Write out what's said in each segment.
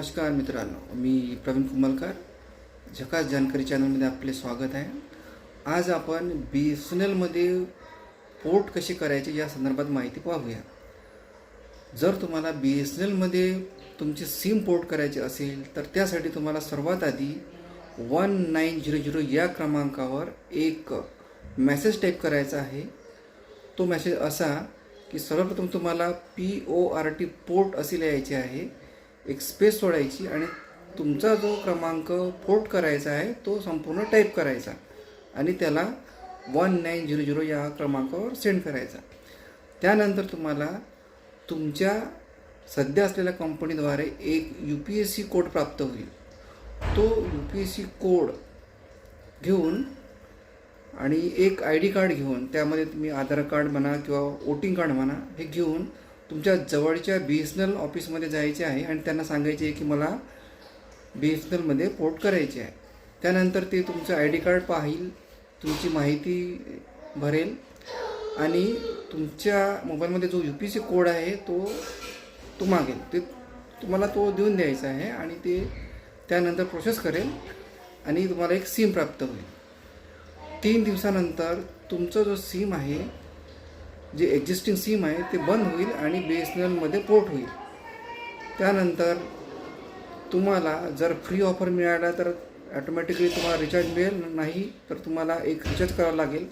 नमस्कार मित्रांनो, मी प्रवीण कुंभलकर. झकास जानकारी चॅनलमध्ये आपले स्वागत आहे. आज आपण BSNLमध्ये पोर्ट कशी करायची या संदर्भात माहिती पाहूया. जर तुम्हाला BSNLमध्ये तुमची सिम पोर्ट करायची असेल तर त्यासाठी तुम्हाला सर्वात आधी 1900 या क्रमांकावर एक मेसेज टाईप करायचा आहे. तो मेसेज असा की सर्वप्रथम तुम्हाला PORT पोर्ट असे लिहायचे आहे, एक स्पेस सोडायची आणि तुमचा जो क्रमांक पोर्ट करायचा आहे तो संपूर्ण टाईप करायचा आणि त्याला 1900 या क्रमांकावर सेंड करायचा. त्यानंतर तुम्हाला तुमच्या सध्या असलेल्या कंपनीद्वारे एक UPSC कोड प्राप्त होईल. तो UPSC कोड घेऊन आणि एक ID कार्ड घेऊन, त्यामध्ये तुम्ही आधार कार्ड म्हणा किंवा वोटिंग कार्ड म्हणा, हे घेऊन तुमच्या जवळच्या BSNL ऑफिसमध्ये जायचे आहे आणि त्यांना सांगायचे आहे की मला BSNLमध्ये पोर्ट करायचे आहे. त्यानंतर ते तुमचं ID कार्ड पाहिल, तुमची माहिती भरेल आणि तुमच्या मोबाईलमध्ये जो UPSC कोड आहे तो मागेल. ते तुम्हाला तो देऊन द्यायचा आहे आणि ते त्यानंतर प्रोसेस करेल आणि तुम्हाला एक सिम प्राप्त होईल. 3 दिवसानंतर तुमचं जो सिम आहे, जे एक्झिस्टिंग सिम आहे, ते बंद होईल आणि BSNLमध्ये पोर्ट होईल. त्यानंतर तुम्हाला जर फ्री ऑफर मिळाला तर ॲटोमॅटिकली तुम्हाला रिचार्ज मिळेल, नाही तर तुम्हाला एक रिचार्ज करावं लागेल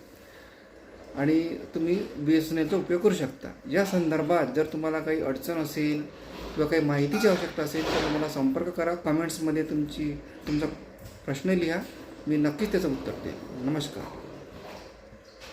आणि तुम्ही BSNLचा उपयोग करू शकता. या संदर्भात जर तुम्हाला काही अडचण असेल किंवा काही माहितीची आवश्यकता असेल तर मला संपर्क करा. कमेंट्समध्ये तुमचा प्रश्न लिहा, मी नक्कीच त्याचं उत्तर देईन. नमस्कार.